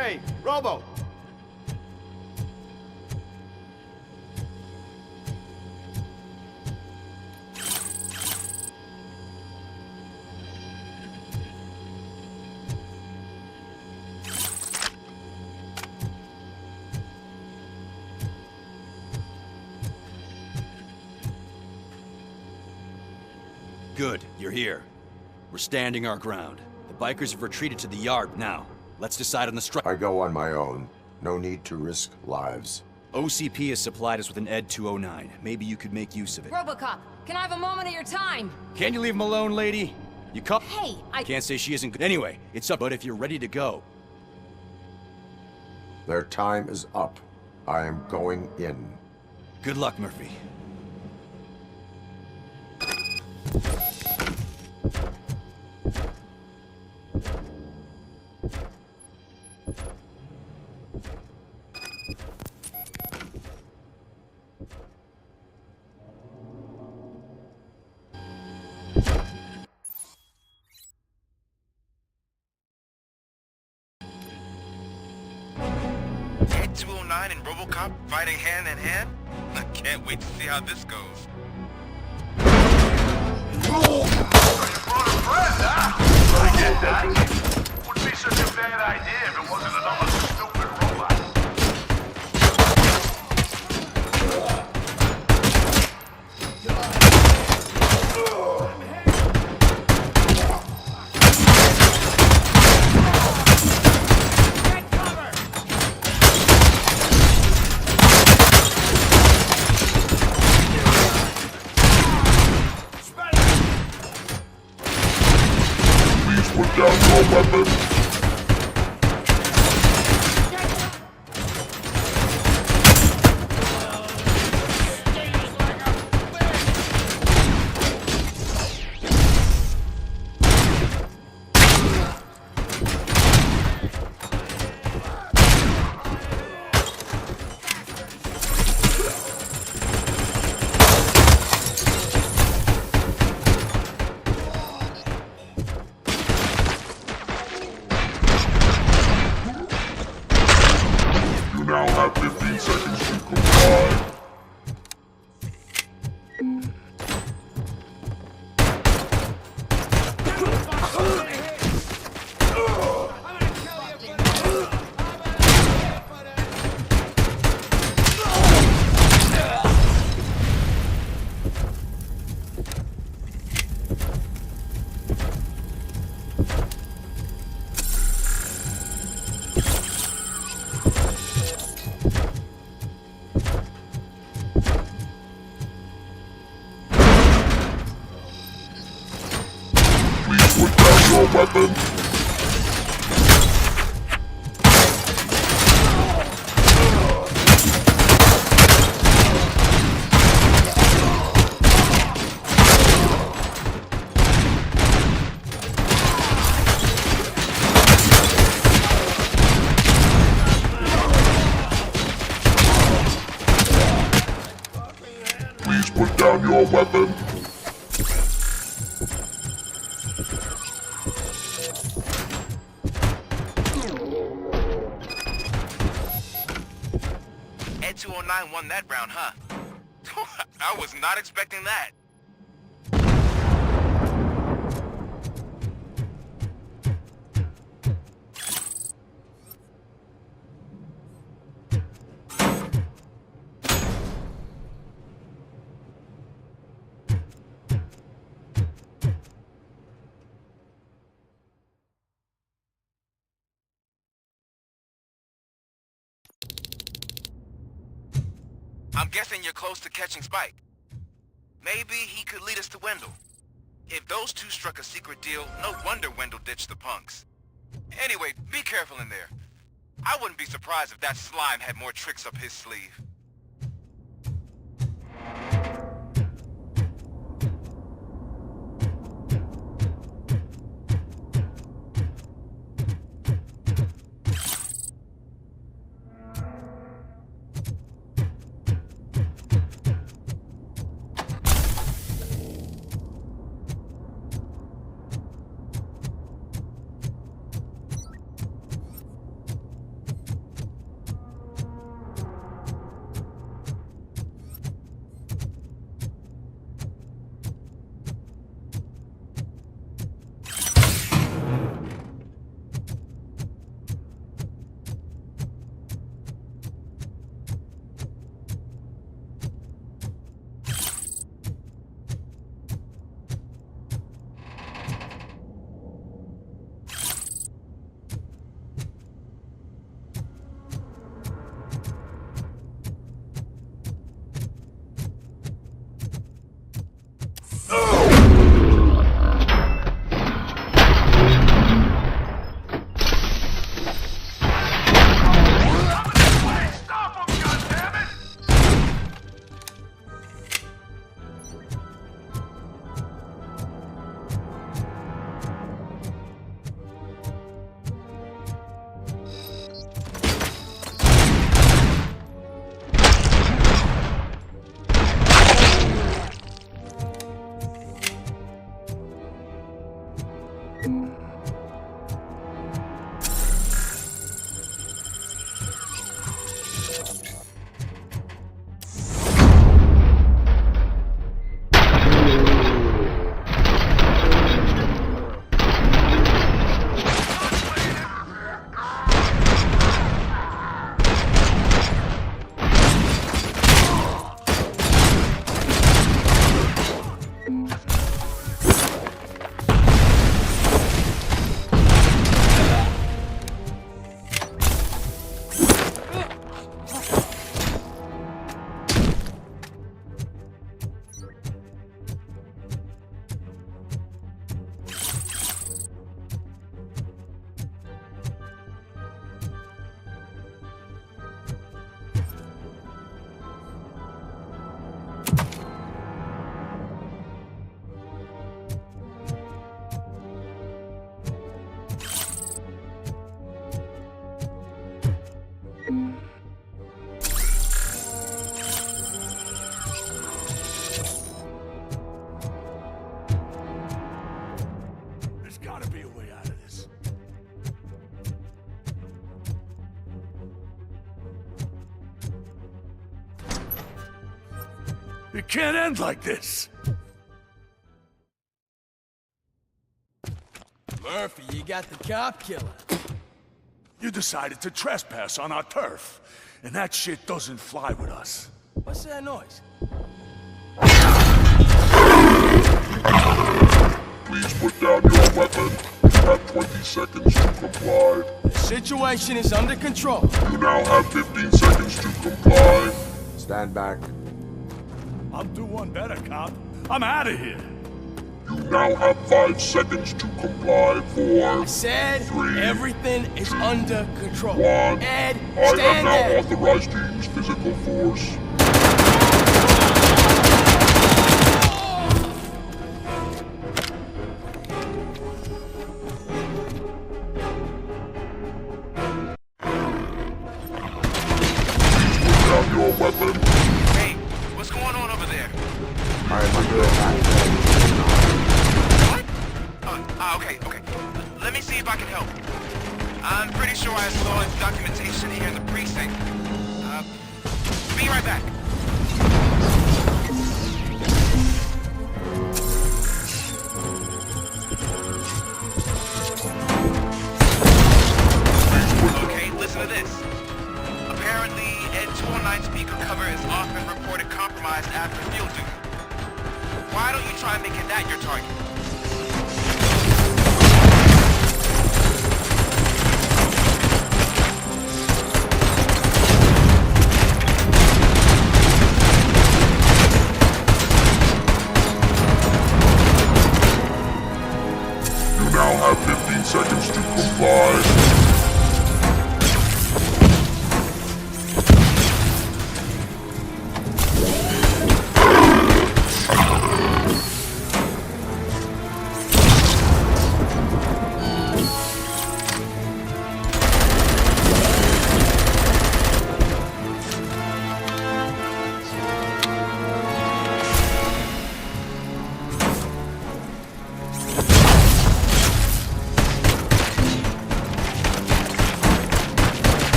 Hey, Robo! Good, you're here. We're standing our ground. The bikers have retreated to the yard now. Let's decide on the I go on my own. No need to risk lives. OCP has supplied us with an Ed 209. Maybe you could make use of it. Robocop, can I have a moment of your time? Can you leave him alone, lady? You caught? Hey, I Can't say she isn't good. Anyway, it's up, but if you're ready to go. Their time is up. I am going in. Good luck, Murphy. Ed 209 and Robocop fighting hand in hand? I can't wait to see how this goes. I get that. Wouldn't be such a bad idea if it wasn't another stupid robot. Put down your weapon. You now have 15 seconds to comply. Please put down your weapon. Please put down your weapon. Ed 209 won that round, huh? I was not expecting that. I'm guessing you're close to catching Spike. Maybe he could lead us to Wendell. If those two struck a secret deal, no wonder Wendell ditched the punks. Anyway, be careful in there. I wouldn't be surprised if that slime had more tricks up his sleeve. It can't end like this. Murphy, you got the cop killer. You decided to trespass on our turf, and that shit doesn't fly with us. What's that noise? Please put down your weapon. You have 20 seconds to comply. The situation is under control. You now have 15 seconds to comply. Stand back. I'll do one better, cop. I'm out of here. You now have 5 seconds to comply. 4, I said 3, everything is under control. 1. Ed, I am stand now there. authorized to use physical force. Put down your weapon. Hey, what's going on over there? I am under attack. What? Okay. Let me see if I can help. I'm pretty sure I saw its documentation here in the precinct. Be right back. Okay, listen to this. Apparently, Ed 209 speaker cover is often reported compromised after field duty. Why don't you try making that your target? You now have 15 seconds to comply.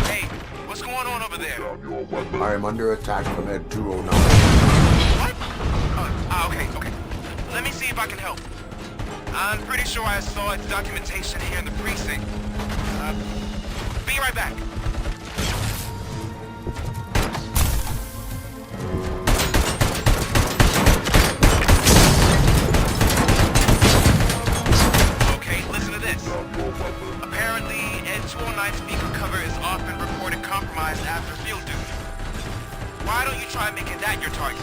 Hey, what's going on over there? Down your weapon. I am under attack from Ed 209. What? Okay. Let me see if I can help. I'm pretty sure I saw its documentation here in the precinct. Be right back. Okay, listen to this. Down your weapon. Apparently, Ed 209 speaker cover is often reported compromised after field duty. Why don't you try making that your target?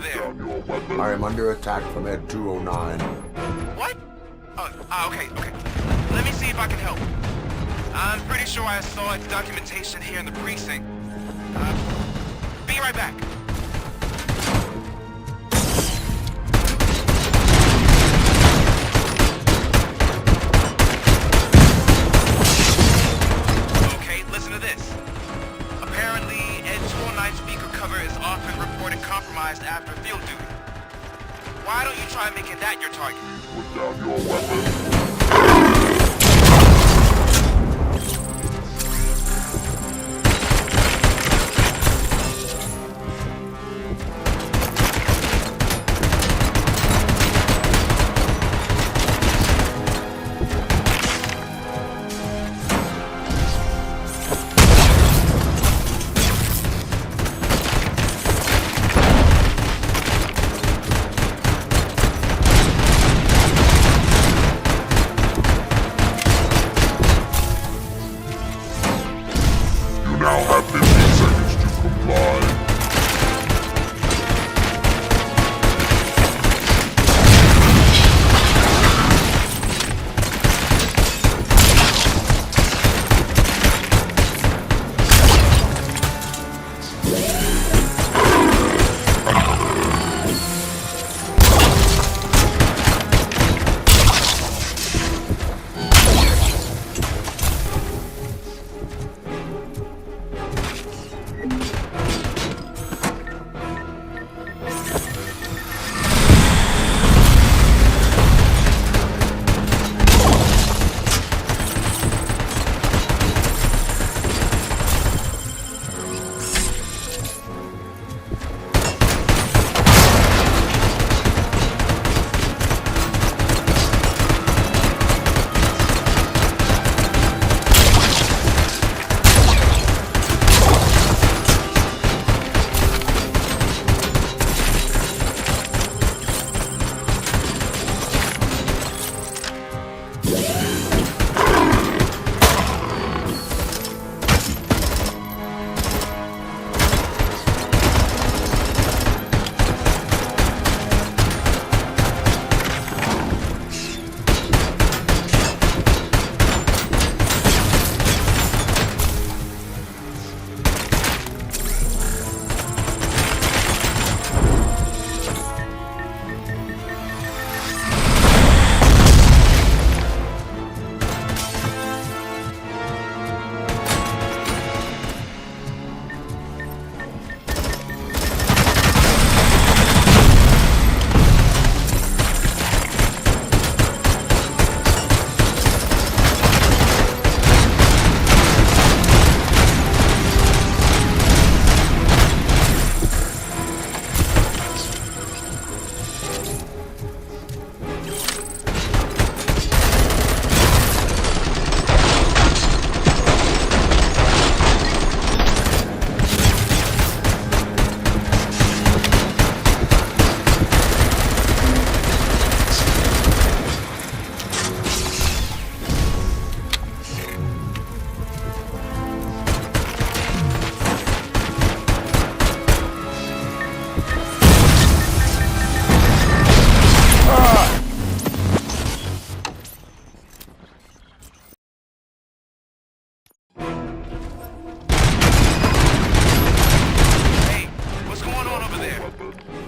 there? I am under attack from Ed 209. What? Okay. Let me see if I can help. I'm pretty sure I saw its documentation here in the precinct. Be right back. Okay, listen to this. Apparently, Ed 209 speaker cover is often reported compromised after field duty. Why don't you try making that your target? Put down your weapon. You now have 15 seconds to comply.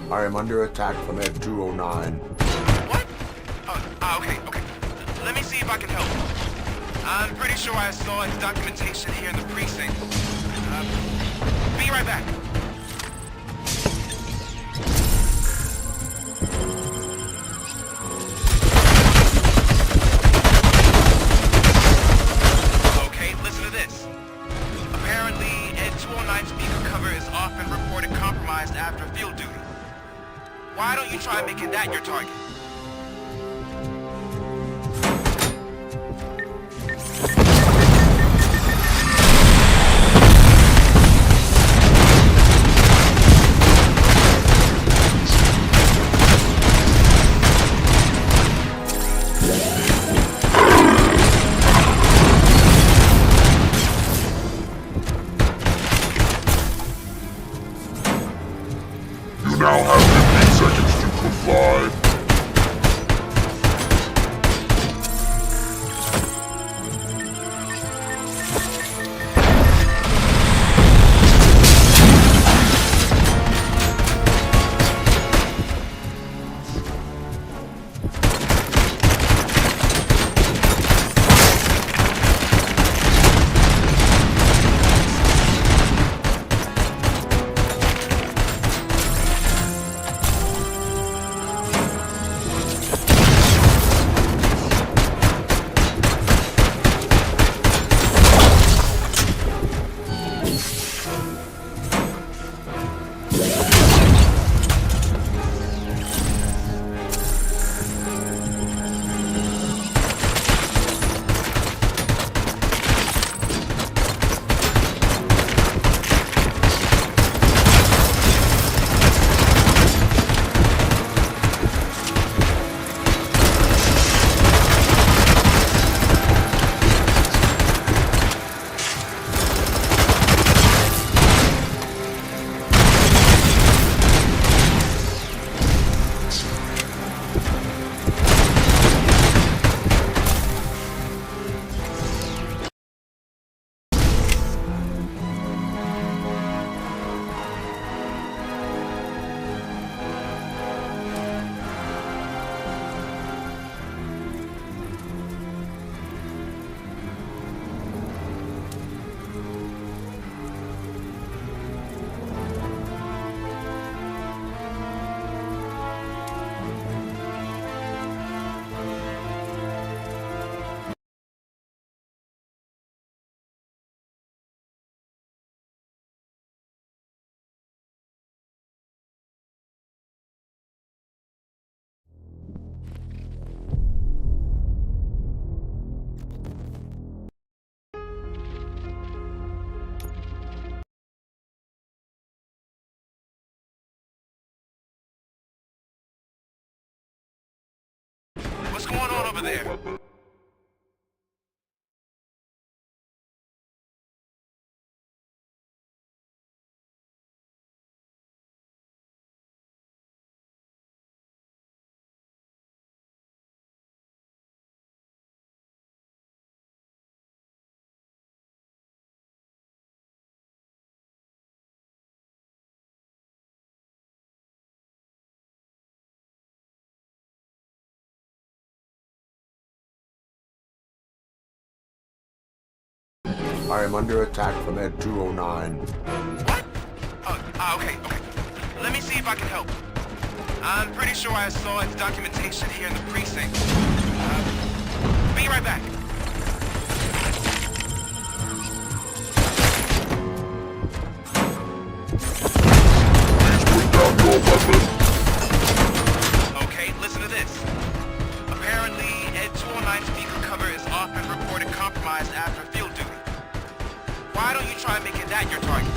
I am under attack from Ed 209. What? Okay. Let me see if I can help. I'm pretty sure I saw its documentation here in the precinct. Be right back. Okay, listen to this. Apparently, Ed 209 speaker cover is often reported compromised after field duty. Why don't you try making that your target? You now have over there. I am under attack from Ed 209. What? Okay. Let me see if I can help. I'm pretty sure I saw its documentation here in the precinct. Be right back. Put down your weapon. Okay, listen to this. Apparently, Ed 209 speaker cover is often reported compromised after field duty. Why don't you try making that your target?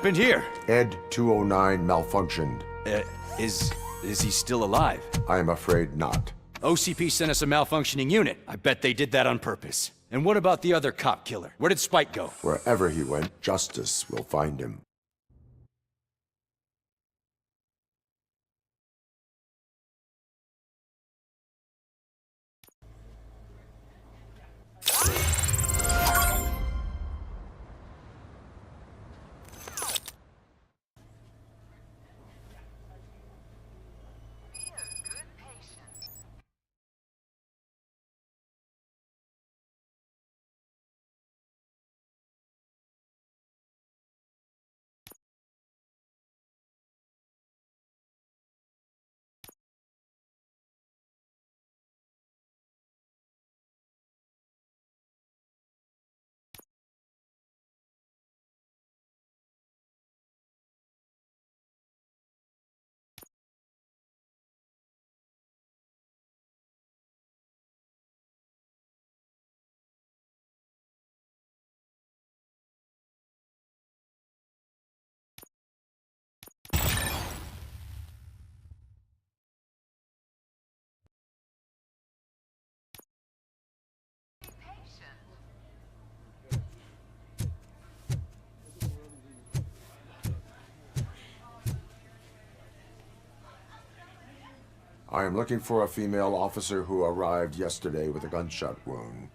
happened here? Ed 209 malfunctioned. Is he still alive? I am afraid not. OCP sent us a malfunctioning unit. I bet they did that on purpose. And what about the other cop killer? Where did Spike go? Wherever he went, justice will find him. I am looking for a female officer who arrived yesterday with a gunshot wound.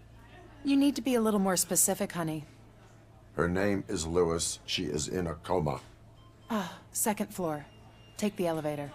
You need to be a little more specific, honey. Her name is Lewis. She is in a coma. Second floor. Take the elevator.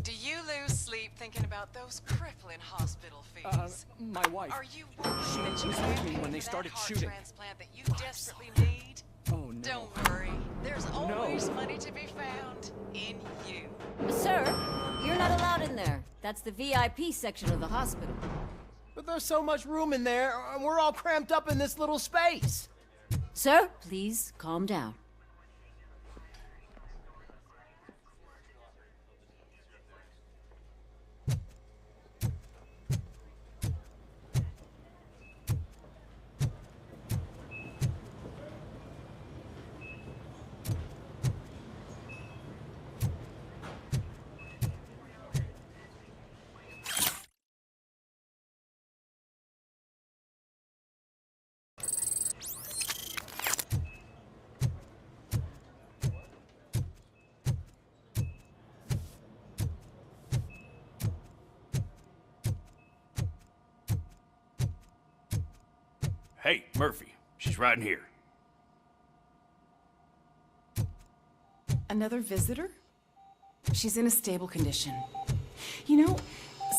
Do you lose sleep thinking about those crippling hospital fees? My wife. Are you worried that you was can't with me pay when for they that started heart shooting. transplant that you desperately need? Oh, no. Don't worry. There's always money to be found in you. Sir, you're not allowed in there. That's the VIP section of the hospital. But there's so much room in there, and we're all cramped up in this little space. Sir, please calm down. Hey, Murphy. She's right in here. Another visitor? She's in a stable condition. You know,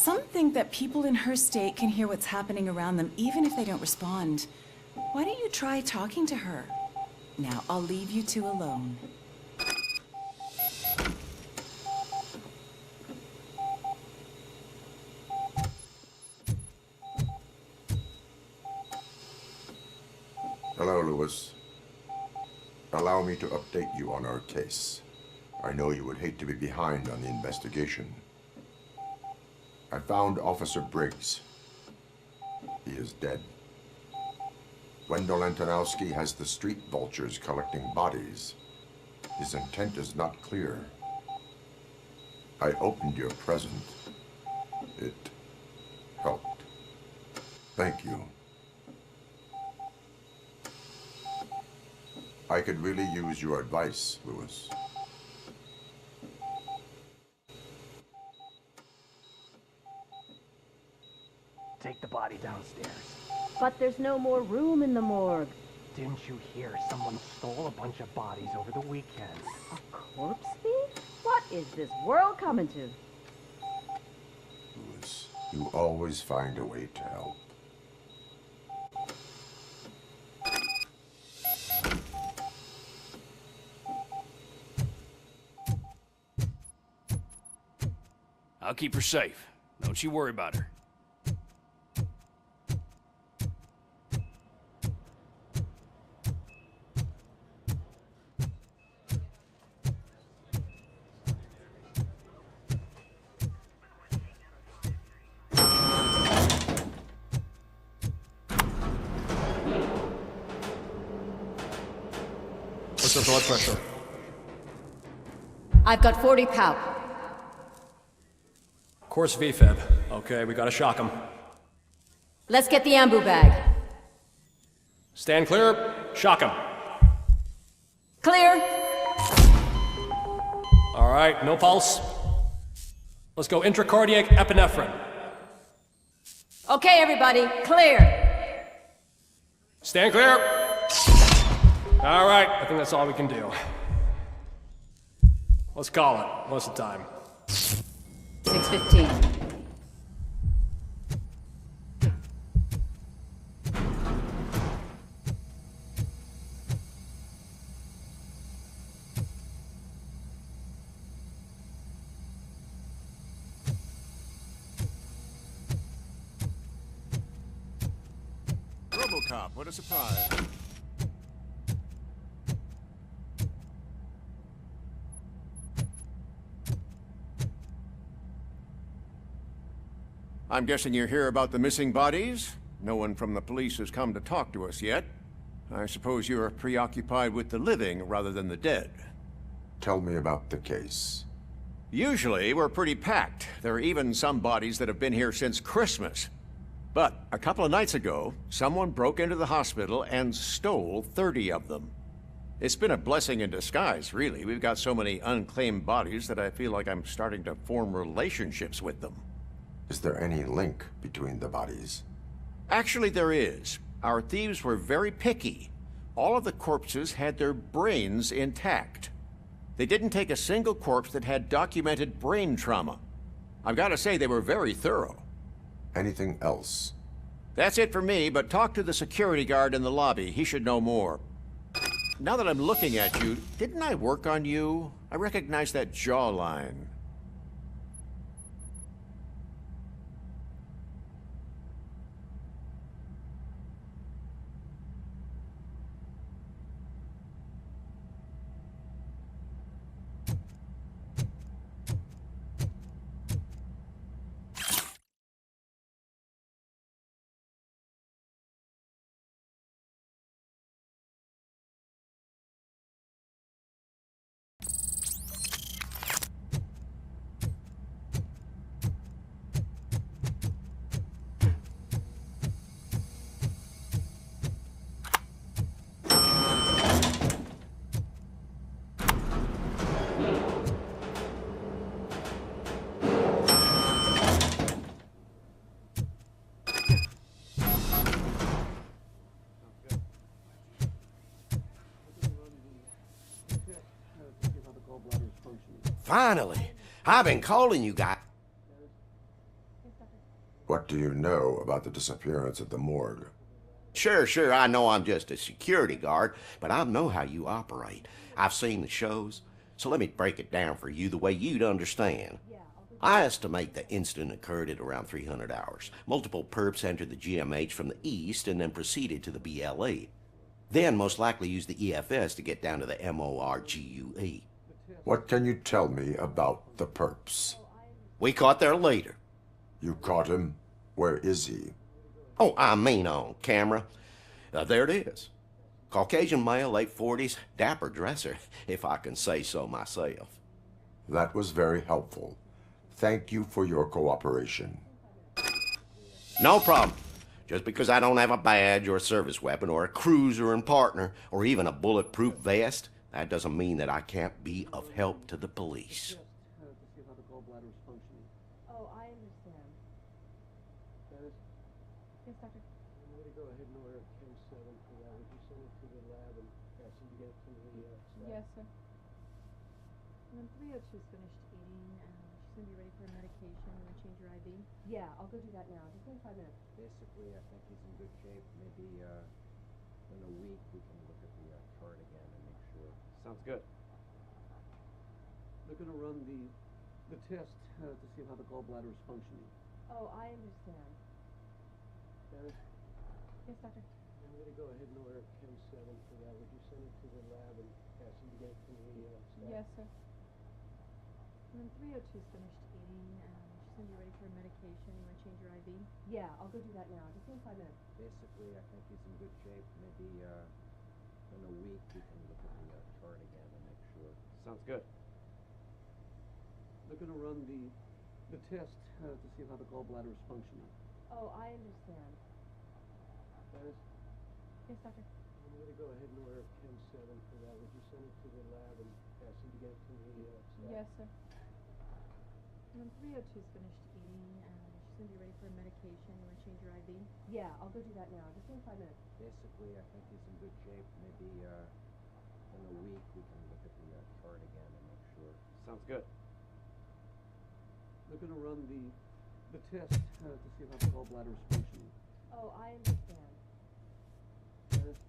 some think that people in her state can hear what's happening around them even if they don't respond. Why don't you try talking to her? Now, I'll leave you two alone. Hello, Lewis. Allow me to update you on our case. I know you would hate to be behind on the investigation. I found Officer Briggs. He is dead. Wendell Antonowski has the street vultures collecting bodies. His intent is not clear. I opened your present. It helped. Thank you. I could really use your advice, Lewis. Take the body downstairs. But there's no more room in the morgue. Didn't you hear someone stole a bunch of bodies over the weekend? A corpse thief? What is this world coming to? Lewis, you always find a way to help. I'll keep her safe. Don't you worry about her. What's the blood pressure? I've got 40 pow. Course VFib. Okay, we gotta shock him. Let's get the ambu bag. Stand clear. Shock him. Clear. All right, no pulse. Let's go intracardiac epinephrine. Okay, everybody, clear. Stand clear. All right, I think that's all we can do. Let's call it. What's the time? 6:15. Robocop, what a surprise. I'm guessing you're here about the missing bodies? No one from the police has come to talk to us yet. I suppose you're preoccupied with the living rather than the dead. Tell me about the case. Usually, we're pretty packed. There are even some bodies that have been here since Christmas. But a couple of nights ago, someone broke into the hospital and stole 30 of them. It's been a blessing in disguise, really. We've got so many unclaimed bodies that I feel like I'm starting to form relationships with them. Is there any link between the bodies? Actually, there is. Our thieves were very picky. All of the corpses had their brains intact. They didn't take a single corpse that had documented brain trauma. I've got to say, they were very thorough. Anything else? That's it for me, but talk to the security guard in the lobby. He should know more. Now that I'm looking at you, didn't I work on you? I recognize that jawline. Finally! I've been calling you guys. What do you know about the disappearance at the morgue? Sure, I know I'm just a security guard, but I know how you operate. I've seen the shows, so let me break it down for you the way you'd understand. I estimate the incident occurred at around 300 hours. Multiple perps entered the GMH from the east and then proceeded to the BLE. Then most likely used the EFS to get down to the MORGUE. What can you tell me about the perps? We caught their leader. You caught him? Where is he? Oh, I mean on camera. There it is. Caucasian male, late 40s, dapper dresser, if I can say so myself. That was very helpful. Thank you for your cooperation. No problem. Just because I don't have a badge or a service weapon or a cruiser and partner or even a bulletproof vest, that doesn't mean that I can't be of help to the police. Oh, I understand. Yes, doctor. I'm going to go ahead and order a Chem 7 for that. Would you send it to the lab and ask them to get it to the staff? Yes, sir. And then 302's finished eating, and she's going to be ready for her medication. You want to change your ID? Yeah, I'll go do that now. Just give me 5 minutes. Basically, I think he's in good shape. Maybe in a week we can look at the chart again and make sure. Sounds good. They're going to run the test to see how the gallbladder is functioning. Oh, I understand. Dennis? Yes, doctor. I'm going to go ahead and order a Chem 7 for that. Would you send it to the lab and ask them to get it to the staff? Yes, sir. And then 302's finished eating, and she's going to be ready for her medication. You want to change your ID? Yeah, I'll go do that now. Just give me 5 minutes. Basically, I think he's in good shape. Maybe in in a week we can look at the chart again and make sure. Sounds good. They're gonna run the test to see how the gallbladder is functioning. Oh, I understand. Dennis, Yes, doctor. I'm gonna go ahead and order Chem 7 for that. Would you send it to the lab and ask them to get it to me? Yes, sir. And 302's finished eating, and she's gonna be ready for medication. You wanna change your IV? Yeah, I'll go do that now. Just give me 5 minutes. Basically, I think he's in good shape. Maybe in a week we can look at the chart again and make sure. Sounds good. They're gonna run the test to see how the gallbladder is functioning. Oh, I understand. Dennis,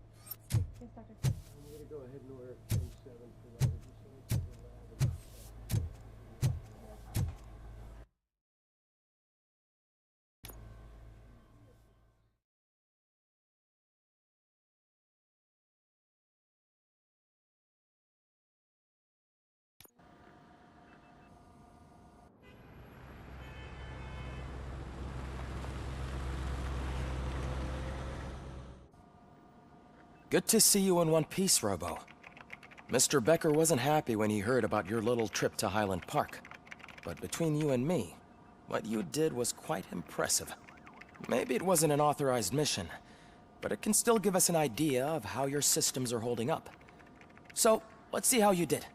Yes, doctor. I'm gonna go ahead and order Chem 7 for that. Would you send it to the lab and Good to see you in one piece, Robo. Mr. Becker wasn't happy when he heard about your little trip to Highland Park. But between you and me, what you did was quite impressive. Maybe it wasn't an authorized mission, but it can still give us an idea of how your systems are holding up. So, let's see how you did.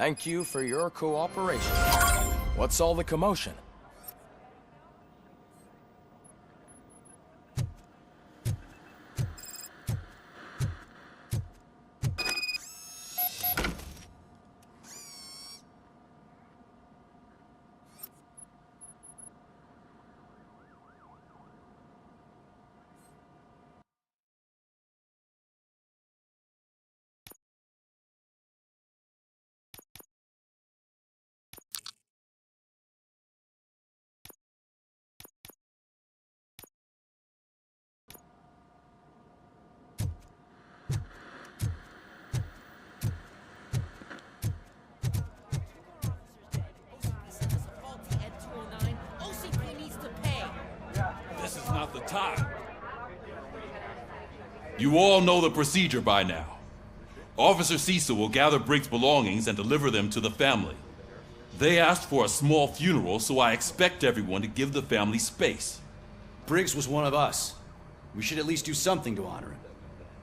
Thank you for your cooperation. What's all the commotion? This is not the time. You all know the procedure by now. Officer Cecil will gather Briggs' belongings and deliver them to the family. They asked for a small funeral, so I expect everyone to give the family space. Briggs was one of us. We should at least do something to honor him.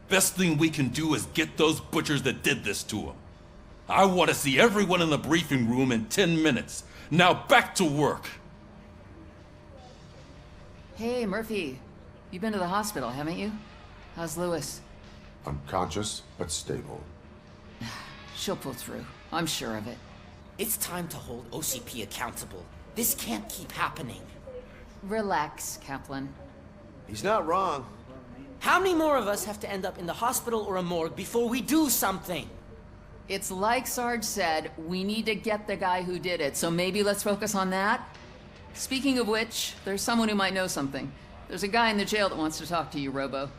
Best thing we can do is get those butchers that did this to him. I want to see everyone in the briefing room in 10 minutes. Now back to work. Hey, Murphy. You've been to the hospital, haven't you? How's Lewis? Unconscious, but stable. She'll pull through. I'm sure of it. It's time to hold OCP accountable. This can't keep happening. Relax, Kaplan. He's not wrong. How many more of us have to end up in the hospital or a morgue before we do something? It's like Sarge said, we need to get the guy who did it, so maybe let's focus on that? Speaking of which, there's someone who might know something. There's a guy in the jail that wants to talk to you, Robo.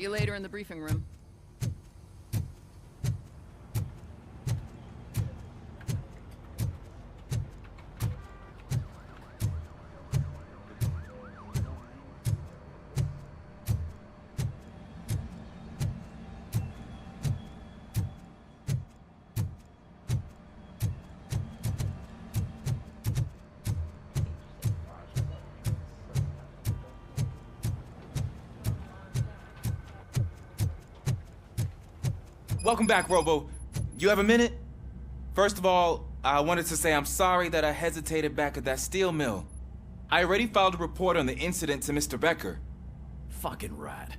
See you later in the briefing room. Welcome back, Robo. You have a minute? First of all, I wanted to say I'm sorry that I hesitated back at that steel mill. I already filed a report on the incident to Mr. Becker. Fucking rat.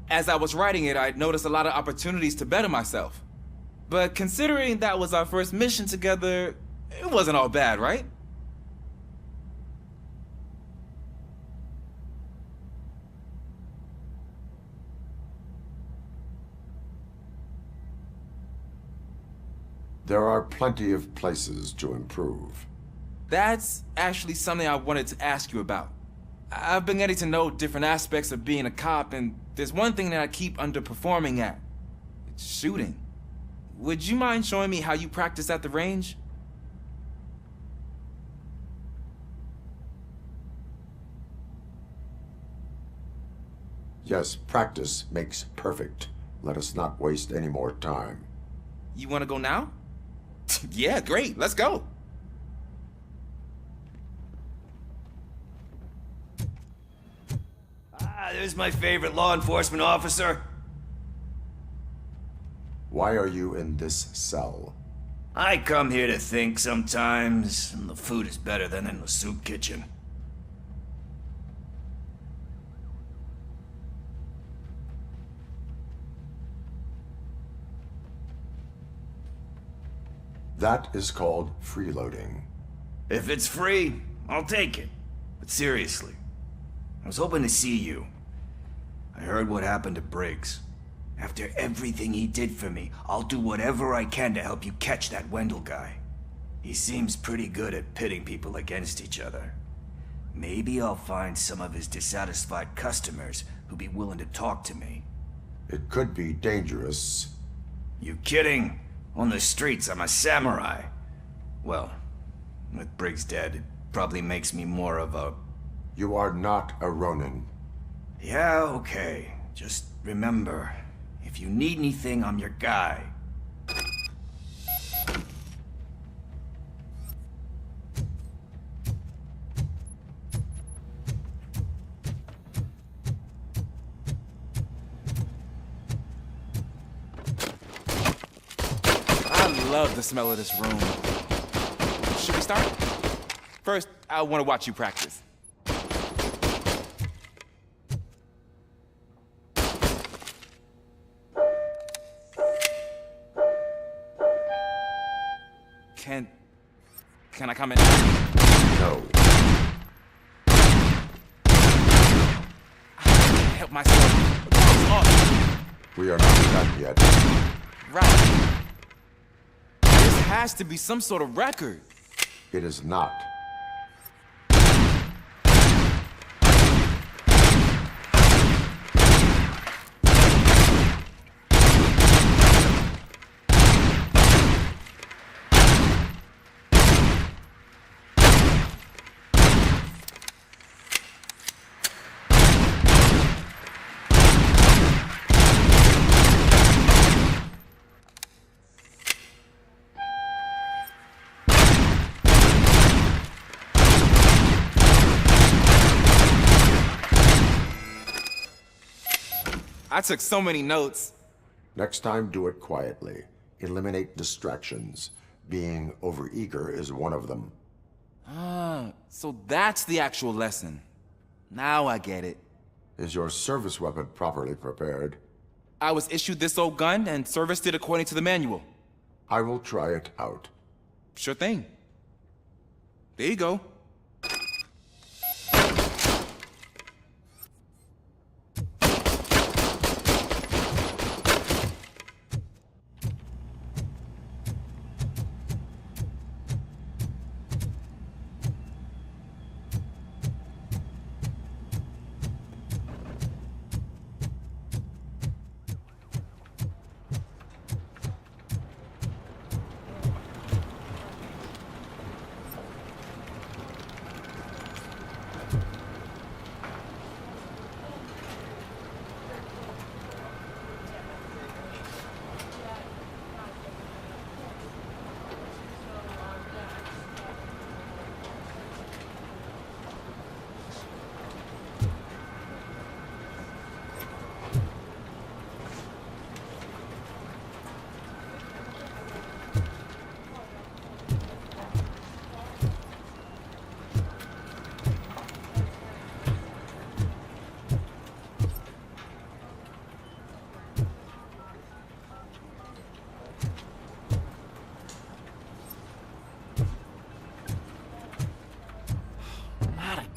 As I was writing it, I noticed a lot of opportunities to better myself. But considering that was our first mission together, it wasn't all bad, right? There are plenty of places to improve. That's actually something I wanted to ask you about. I've been getting to know different aspects of being a cop, and there's one thing that I keep underperforming at. It's shooting. Would you mind showing me how you practice at the range? Yes, practice makes perfect. Let us not waste any more time. You want to go now? Yeah, great. Let's go. There's my favorite law enforcement officer. Why are you in this cell? I come here to think sometimes, and the food is better than in the soup kitchen. That is called freeloading. If it's free, I'll take it. But seriously, I was hoping to see you. I heard what happened to Briggs. After everything he did for me, I'll do whatever I can to help you catch that Wendell guy. He seems pretty good at pitting people against each other. Maybe I'll find some of his dissatisfied customers who'd be willing to talk to me. It could be dangerous. You kidding? On the streets, I'm a samurai. Well, with Briggs dead, it probably makes me more of a... You are not a Ronin. Yeah, okay. Just remember, if you need anything, I'm your guy. I love the smell of this room. Should we start? First, I want to watch you practice. Can I come in? No. I can't help myself. We are not done yet. Right. This has to be some sort of record. It is not. I took so many notes. Next time, do it quietly. Eliminate distractions. Being overeager is one of them. Ah, so that's the actual lesson. Now I get it. Is your service weapon properly prepared? I was issued this old gun and serviced it according to the manual. I will try it out. Sure thing. There you go.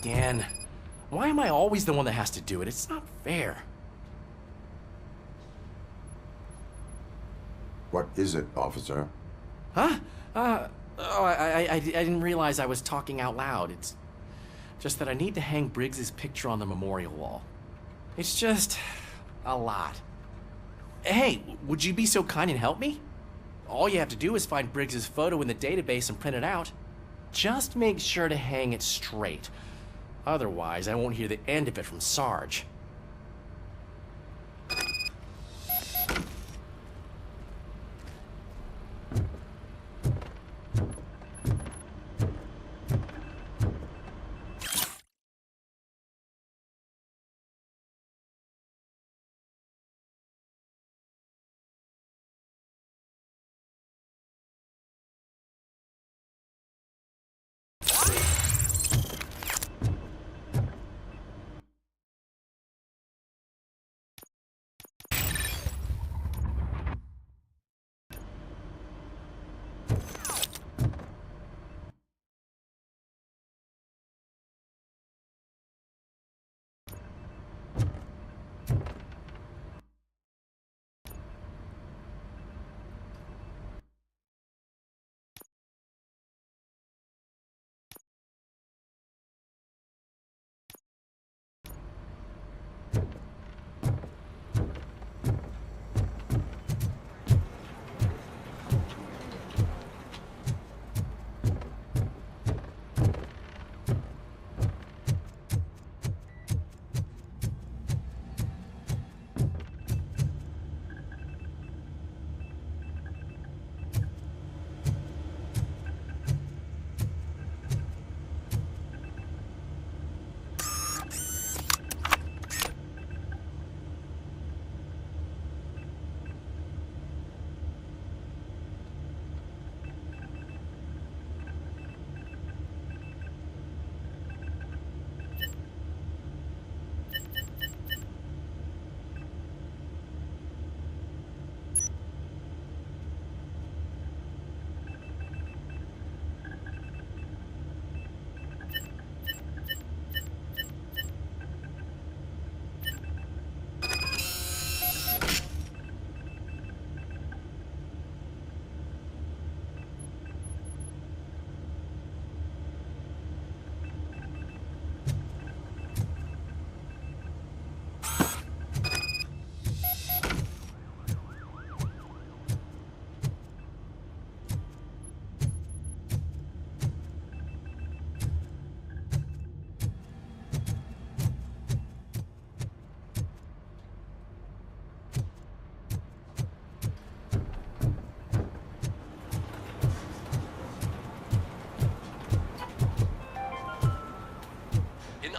again. Why am I always the one that has to do it? It's not fair. What is it, officer? Huh? I didn't realize I was talking out loud. It's just that I need to hang Briggs's picture on the memorial wall. It's just a lot. Hey, would you be so kind and help me? All you have to do is find Briggs's photo in the database and print it out. Just make sure to hang it straight. Otherwise, I won't hear the end of it from Sarge.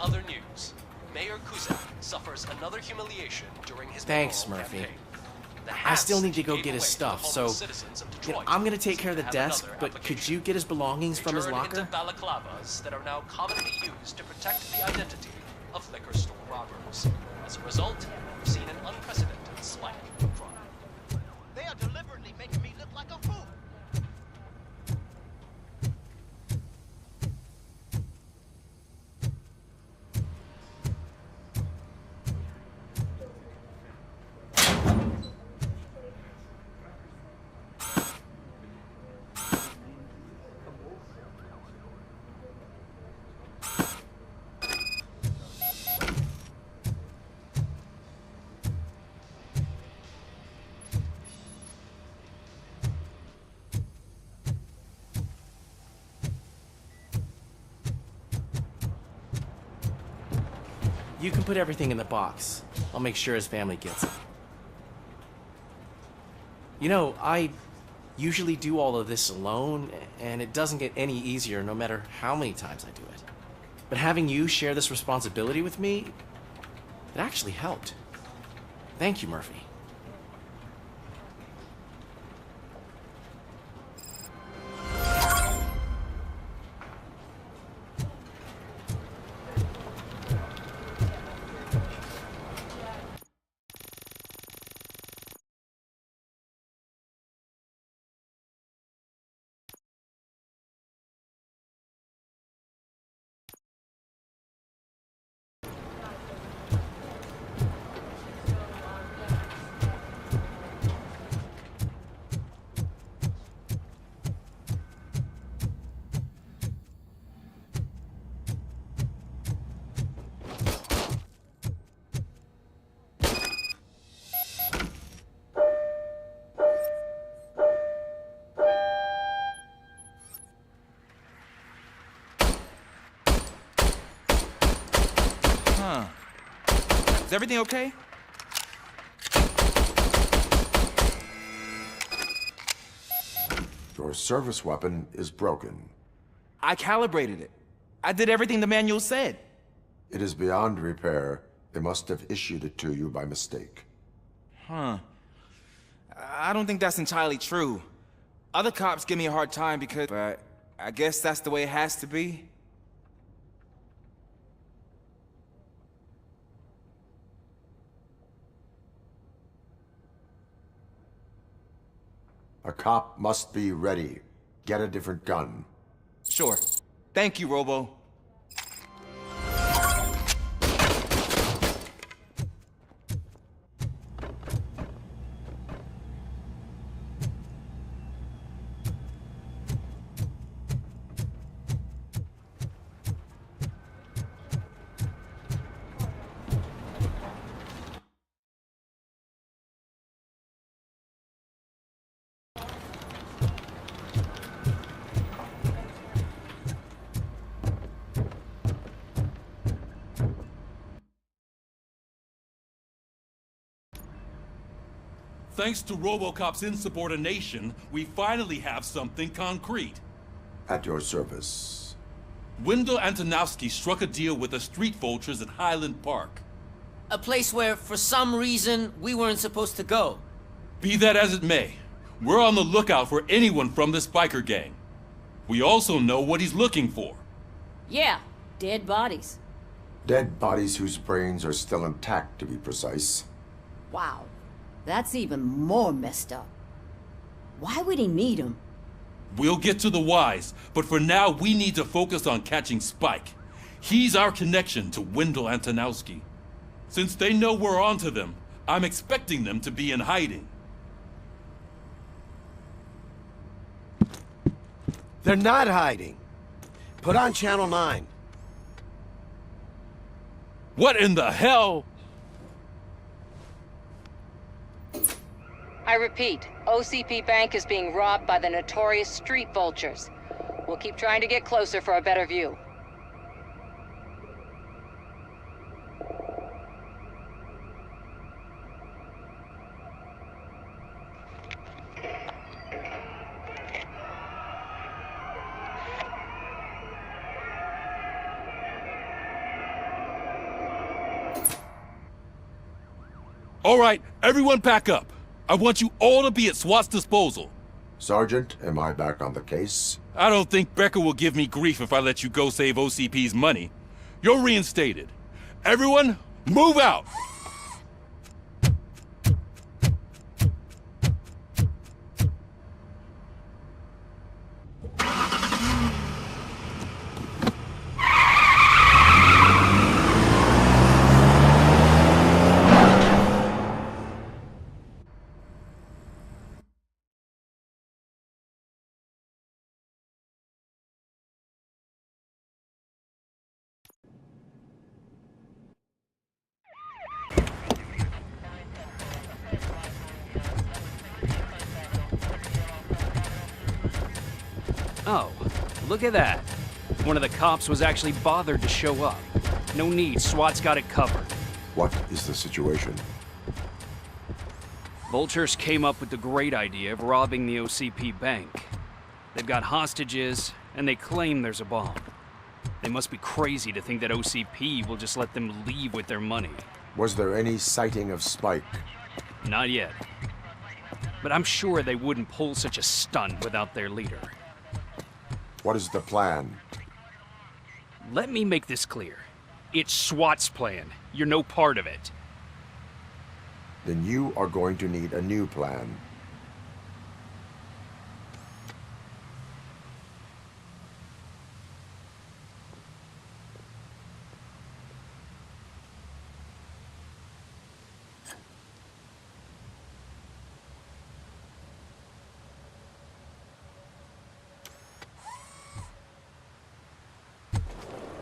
Other news, Mayor Kuzak suffers another humiliation during his Thanks, mayoral Murphy. campaign. The I still hats need to go gave get his away to stuff, the so homeless citizens of Detroit I'm gonna take care of the have desk, another but could application. you get his belongings from his They turn locker? into balaclavas that are now commonly used to protect the identity of liquor store robbers. As a result, we've seen an unprecedented spike in crime. They are deliberately making me look like a fool. You can put everything in the box. I'll make sure his family gets it. You know, I usually do all of this alone, and it doesn't get any easier no matter how many times I do it. But having you share this responsibility with me, it actually helped. Thank you, Murphy. Huh. Is everything okay? Your service weapon is broken. I calibrated it. I did everything the manual said. It is beyond repair. They must have issued it to you by mistake. Huh. I don't think that's entirely true. Other cops give me a hard time because... But I guess that's the way it has to be. A cop must be ready. Get a different gun. Sure. Thank you, Robo. Thanks to Robocop's insubordination, we finally have something concrete. At your service. Wendell Antonowski struck a deal with the street vultures at Highland Park. A place where, for some reason, we weren't supposed to go. Be that as it may, we're on the lookout for anyone from this biker gang. We also know what he's looking for. Yeah, dead bodies. Dead bodies whose brains are still intact, to be precise. Wow, that's even more messed up. Why would he need them? We'll get to the whys, but for now we need to focus on catching Spike. He's our connection to Wendell Antonowski. Since they know we're onto them, I'm expecting them to be in hiding. They're not hiding. Put on Channel 9. What in the hell? I repeat, OCP Bank is being robbed by the notorious street vultures. We'll keep trying to get closer for a better view. All right, everyone pack up. I want you all to be at SWAT's disposal. Sergeant, am I back on the case? I don't think Becker will give me grief if I let you go save OCP's money. You're reinstated. Everyone, move out! Oh, look at that. One of the cops was actually bothered to show up. No need, SWAT's got it covered. What is the situation? Vultures came up with the great idea of robbing the OCP bank. They've got hostages, and they claim there's a bomb. They must be crazy to think that OCP will just let them leave with their money. Was there any sighting of Spike? Not yet. But I'm sure they wouldn't pull such a stunt without their leader. What is the plan? Let me make this clear. It's SWAT's plan. You're no part of it. Then you are going to need a new plan.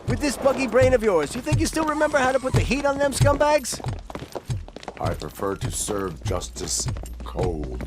With this buggy brain of yours, you think you still remember how to put the heat on them scumbags? I prefer to serve justice cold.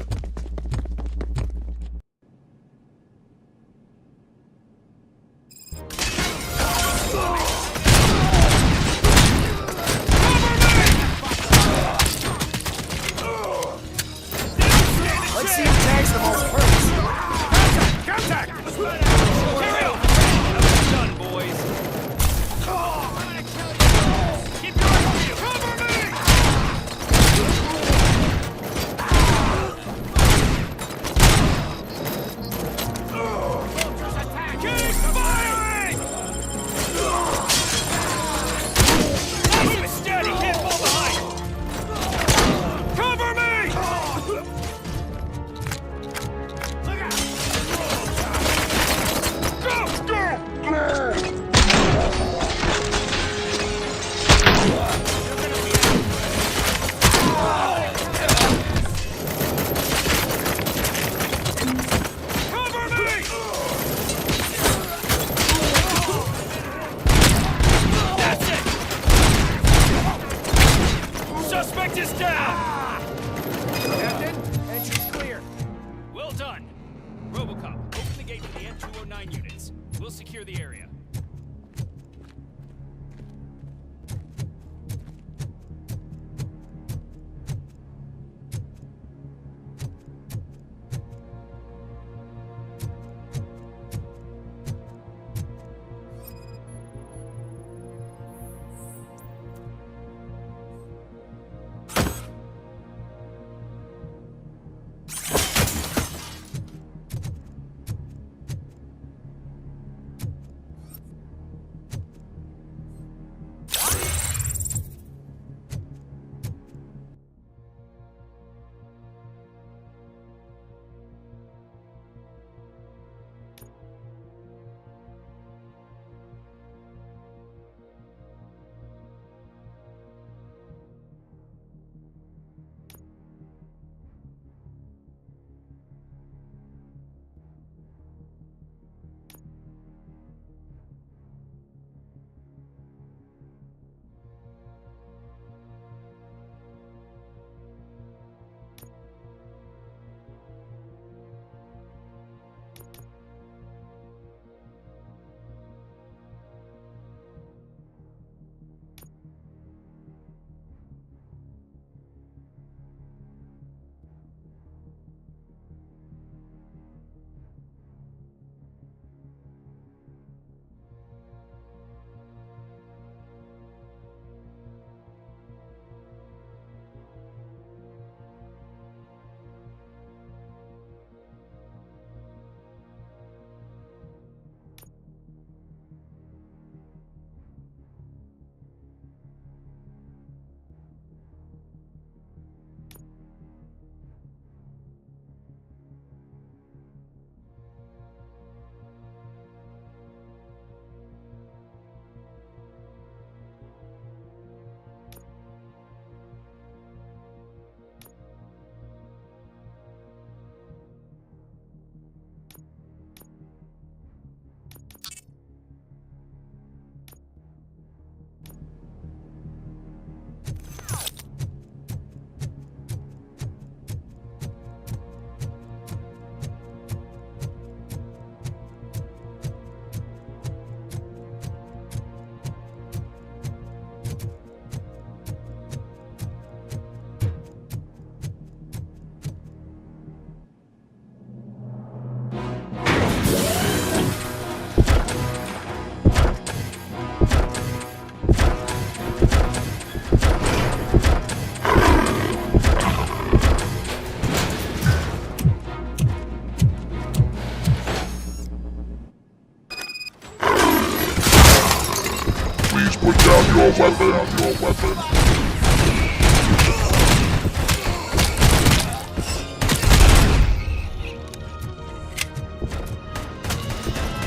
Put down your weapon.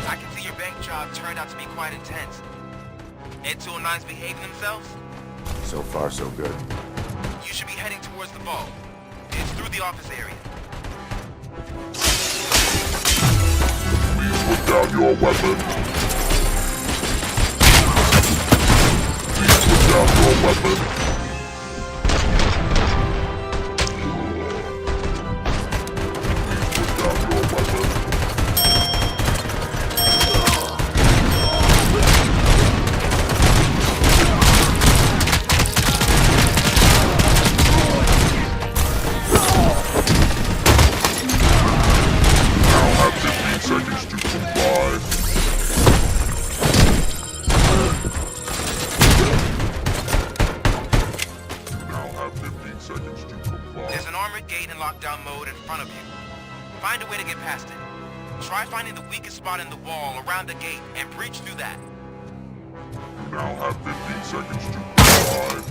I can see your bank job turned out to be quite intense. Ed 209's behaving themselves? So far, so good. You should be heading towards the vault. It's through the office area. Please put down your weapon. Please put down your weapon. There's an armored gate in lockdown mode in front of you. Find a way to get past it. Try finding the weakest spot in the wall around the gate and breach through that. You now have 15 seconds to comply.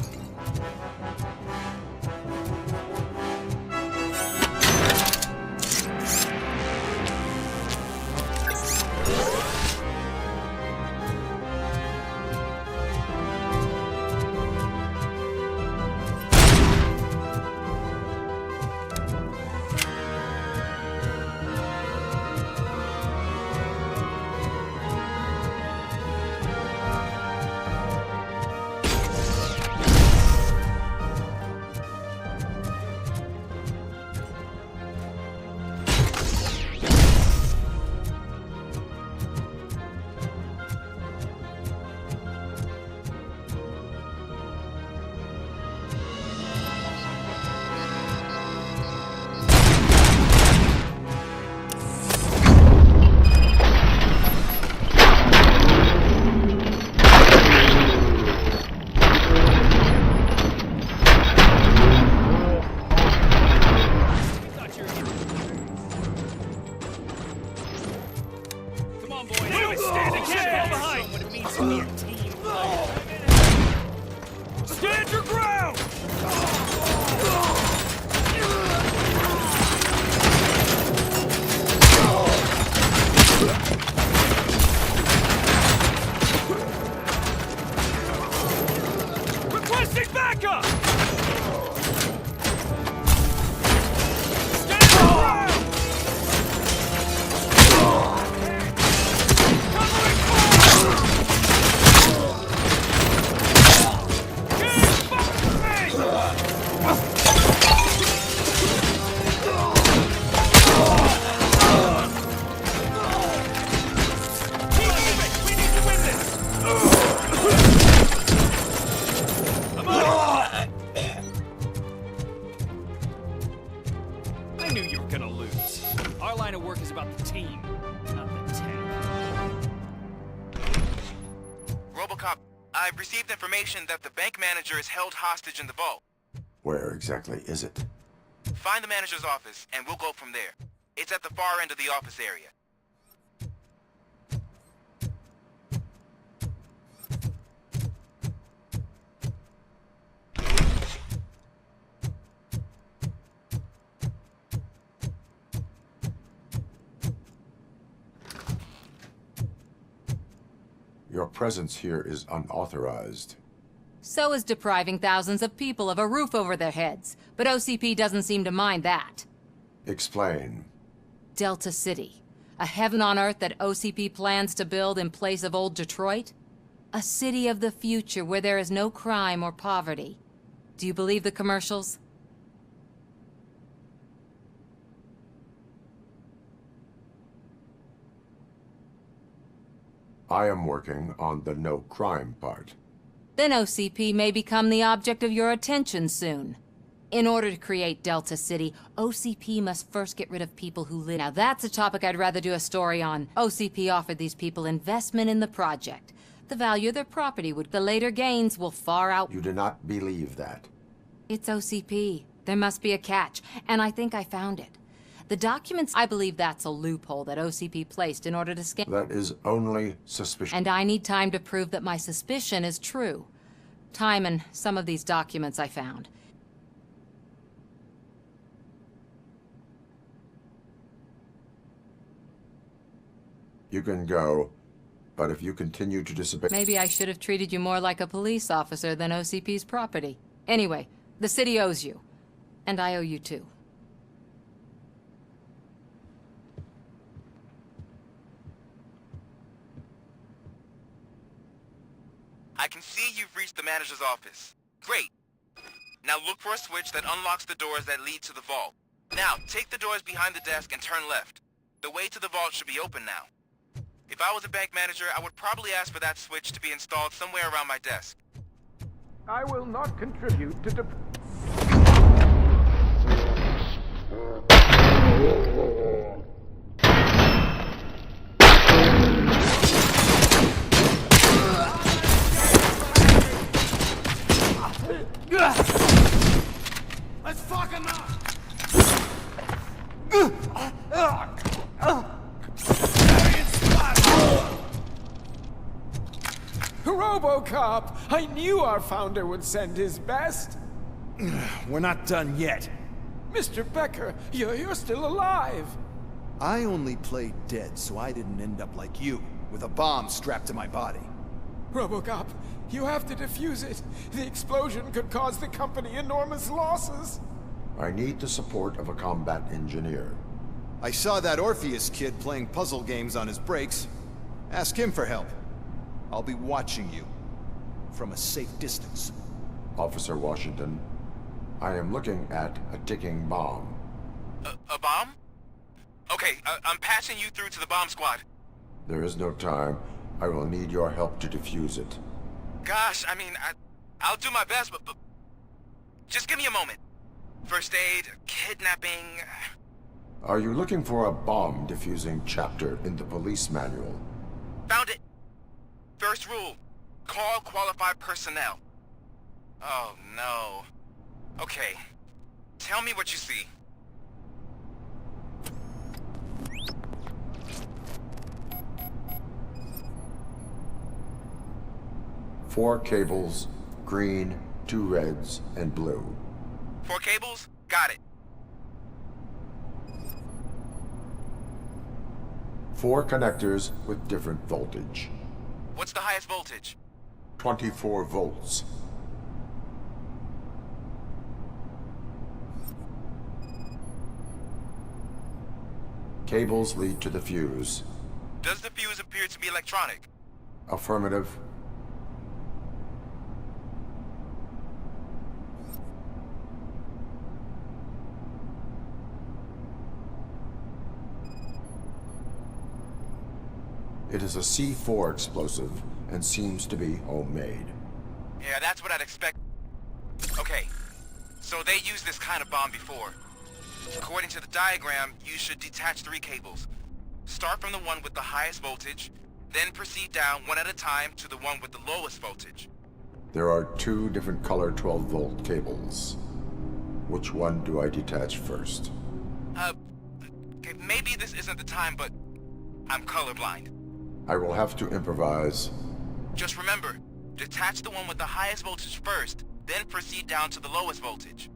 Stand your ground! Requesting backup! Stand your ground! Covering fire! I knew you were gonna lose. Our line of work is about the team, not the tank. Robocop, I've received information that the bank manager is held hostage in the vault. Where exactly is it? Find the manager's office, and we'll go from there. It's at the far end of the office area. Your presence here is unauthorized. So is depriving thousands of people of a roof over their heads. But OCP doesn't seem to mind that. Explain. Delta City. A heaven on earth that OCP plans to build in place of old Detroit? A city of the future where there is no crime or poverty. Do you believe the commercials? I am working on the no crime part. Then OCP may become the object of your attention soon. In order to create Delta City, OCP must first get rid of people who live. Now that's a topic I'd rather do a story on. OCP offered these people investment in the project. The value of their property would, the later gains will far out. You do not believe that. It's OCP. There must be a catch, and I think I found it. The documents, I believe that's a loophole that OCP placed in order to scam. That is only suspicion. And I need time to prove that my suspicion is true. Time and some of these documents I found. You can go, but if you continue to disobey... Maybe I should have treated you more like a police officer than OCP's property. Anyway, the city owes you. And I owe you too. I can see you've reached the manager's office. Great. Now look for a switch that unlocks the doors that lead to the vault. Now, take the doors behind the desk and turn left. The way to the vault should be open now. If I was a bank manager, I would probably ask for that switch to be installed somewhere around my desk. I will not contribute to Let's fuck him up! Robocop! I knew our founder would send his best! We're not done yet. Mr. Becker, you're still alive! I only played dead so I didn't end up like you, with a bomb strapped to my body. Robocop, you have to defuse it. The explosion could cause the company enormous losses. I need the support of a combat engineer. I saw that Orpheus kid playing puzzle games on his breaks. Ask him for help. I'll be watching you. From a safe distance. Officer Washington, I am looking at a ticking bomb. A bomb? Okay, I'm passing you through to the bomb squad. There is no time. I will need your help to defuse it. Gosh, I mean, I'll do my best, but just give me a moment. First aid, kidnapping... Are you looking for a bomb defusing chapter in the police manual? Found it! First rule, call qualified personnel. Oh, no. Okay, tell me what you see. Four cables, green, 2 reds, and blue. 4 cables? Got it. 4 connectors with different voltage. What's the highest voltage? 24 volts. Cables lead to the fuse. Does the fuse appear to be electronic? Affirmative. It is a C4 explosive and seems to be homemade. Yeah, that's what I'd expect. Okay, so they used this kind of bomb before. According to the diagram, you should detach 3 cables. Start from the one with the highest voltage, then proceed down one at a time to the one with the lowest voltage. There are 2 different color 12-volt cables. Which one do I detach first? Okay, maybe this isn't the time, but I'm colorblind. I will have to improvise. Just remember, detach the one with the highest voltage first, then proceed down to the lowest voltage.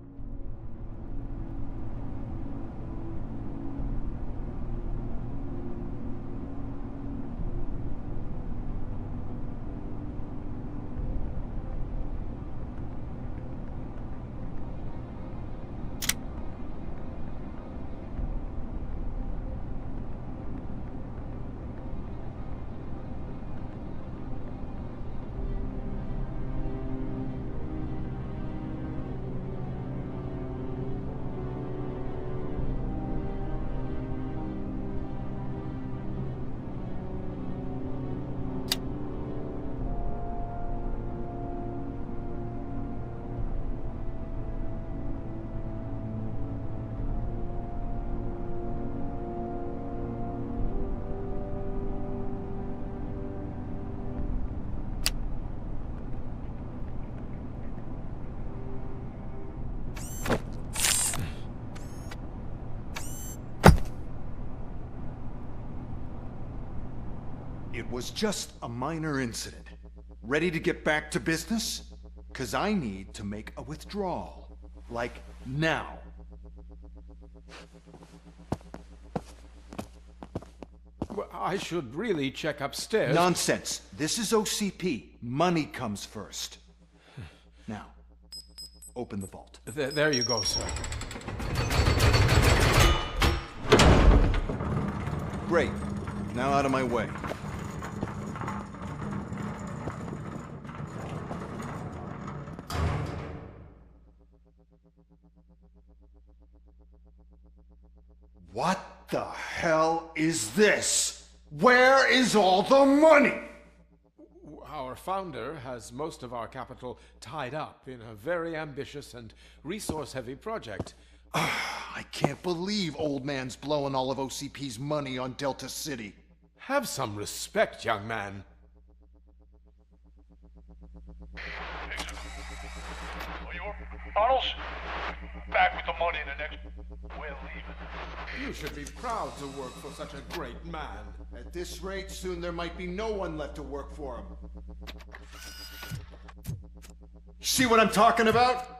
was just a minor incident. Ready to get back to business? 'Cause I need to make a withdrawal. Like, now. Well, I should really check upstairs. Nonsense. This is OCP. Money comes first. Now, open the vault. There you go, sir. Great. Now out of my way. What the hell is this? Where is all the money? Our founder has most of our capital tied up in a very ambitious and resource-heavy project. I can't believe old man's blowing all of OCP's money on Delta City. Have some respect, young man. Arnold, back with the money in the next... We're leaving. You should be proud to work for such a great man. At this rate, soon there might be no one left to work for him. See what I'm talking about?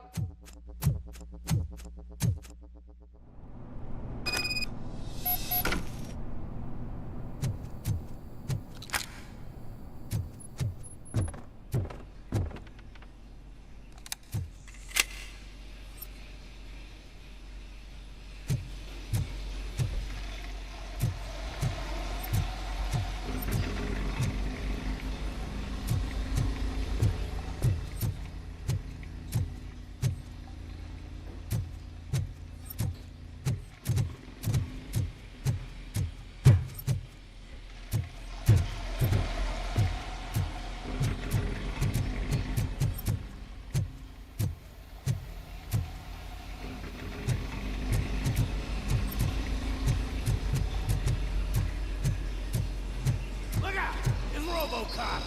Robocop!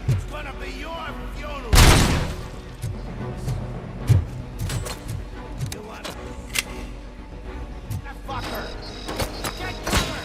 It's gonna be your funeral! You want it? That fucker! Get cover!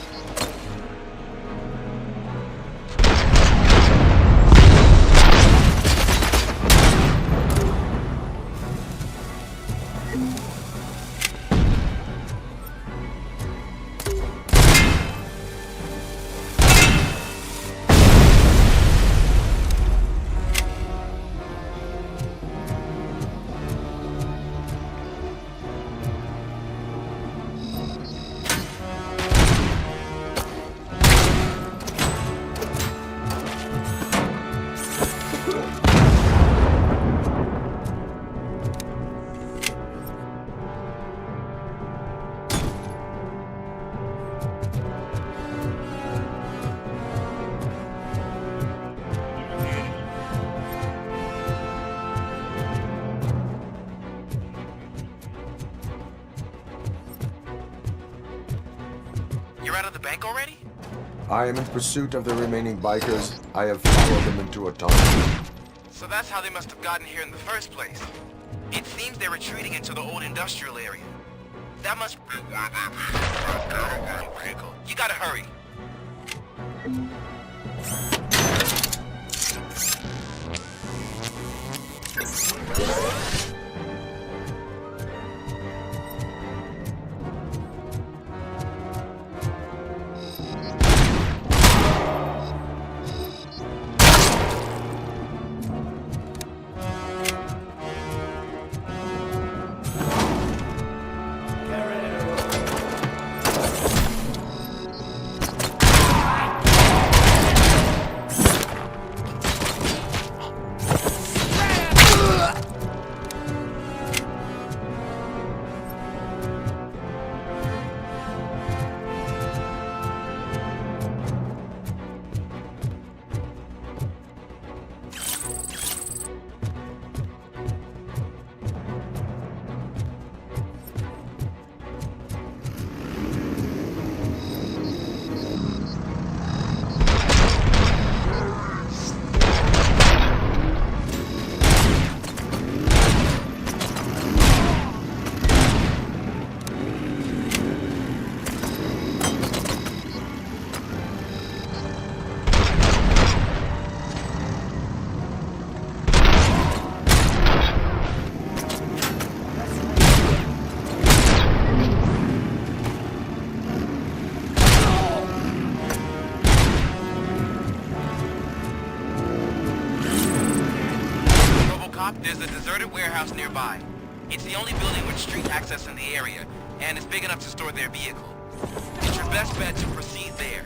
You're out of the bank already? I am in pursuit of the remaining bikers. I have followed them into a tunnel. So that's how they must have gotten here in the first place. It seems they're retreating into the old industrial area. That must be... You gotta hurry. Robocop, there's a deserted warehouse nearby. It's the only building with street access in the area, and it's big enough to store their vehicle. It's your best bet to proceed there.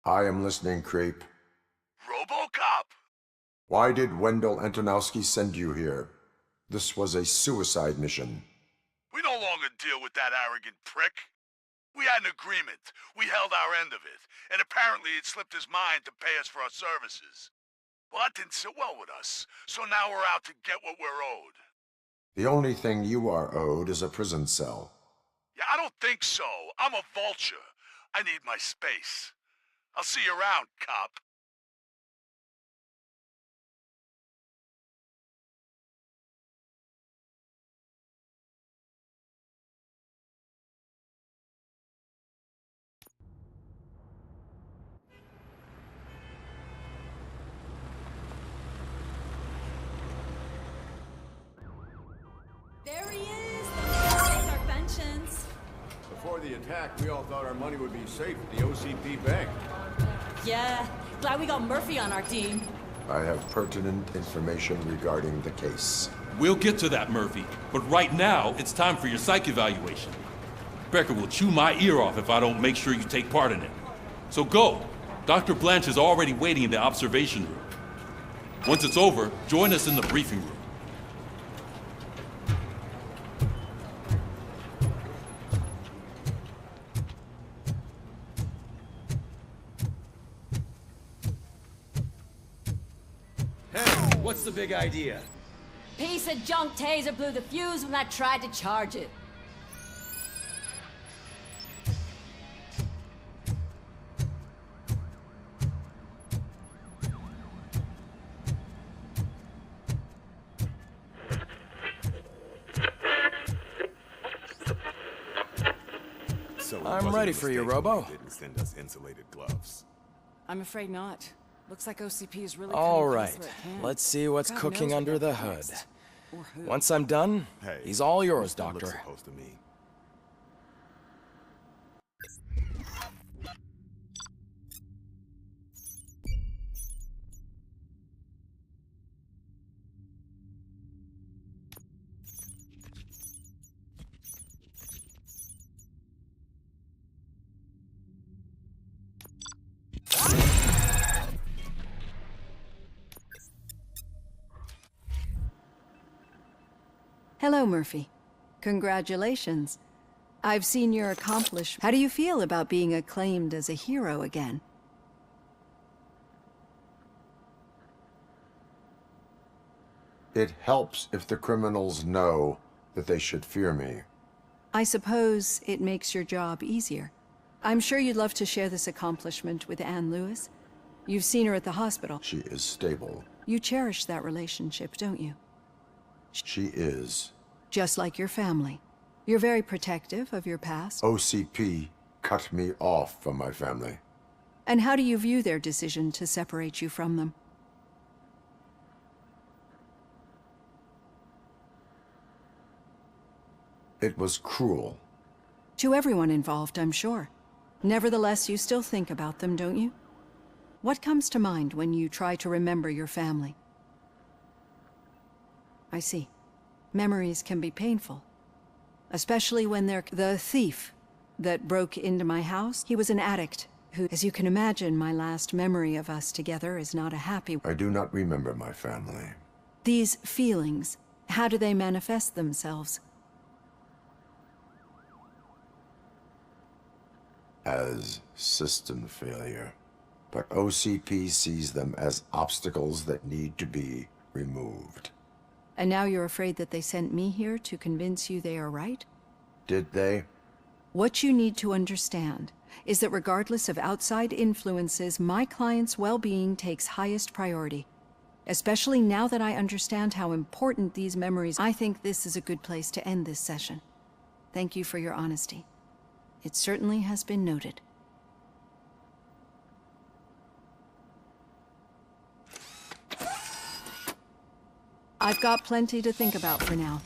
I am listening, Creep. Robocop! Why did Wendell Antonowski send you here? This was a suicide mission. We no longer deal with that arrogant prick. We had an agreement. We held our end of it, and apparently it slipped his mind to pay us for our services. Well, that didn't sit well with us, so now we're out to get what we're owed. The only thing you are owed is a prison cell. Yeah, I don't think so. I'm a vulture. I need my space. I'll see you around, cop. There he is! Pays our pensions. Before the attack, we all thought our money would be safe at the OCP bank. Yeah, glad we got Murphy on our team. I have pertinent information regarding the case. We'll get to that, Murphy. But right now, it's time for your psych evaluation. Becker will chew my ear off if I don't make sure you take part in it. So go. Dr. Blanche is already waiting in the observation room. Once it's over, join us in the briefing room. What's the big idea? Piece of junk taser blew the fuse when I tried to charge it. So I'm ready for you, Robo. Didn't send us insulated gloves. I'm afraid not. Looks like OCP is really All coming right, close to it can. let's see what's God cooking knows what under they'll the do hood. next. Or who. Once I'm done, Hey, he's all yours, what's that look Doctor. supposed to mean? Hello, Murphy. Congratulations. I've seen your accomplishment. How do you feel about being acclaimed as a hero again? It helps if the criminals know that they should fear me. I suppose it makes your job easier. I'm sure you'd love to share this accomplishment with Anne Lewis. You've seen her at the hospital. She is stable. You cherish that relationship, don't you? She is. Just like your family. You're very protective of your past. OCP cut me off from my family. And how do you view their decision to separate you from them? It was cruel. To everyone involved, I'm sure. Nevertheless, you still think about them, don't you? What comes to mind when you try to remember your family? I see. Memories can be painful. Especially when they're... The thief that broke into my house, he was an addict who, as you can imagine, my last memory of us together is not a happy... I do not remember my family. These feelings, how do they manifest themselves? As system failure. But OCP sees them as obstacles that need to be removed. And now you're afraid that they sent me here to convince you they are right? Did they? What you need to understand is that regardless of outside influences, my client's well-being takes highest priority. Especially now that I understand how important these memories... I think this is a good place to end this session. Thank you for your honesty. It certainly has been noted. I've got plenty to think about for now.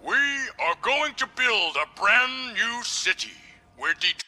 We are going to build a brand new city where Detroit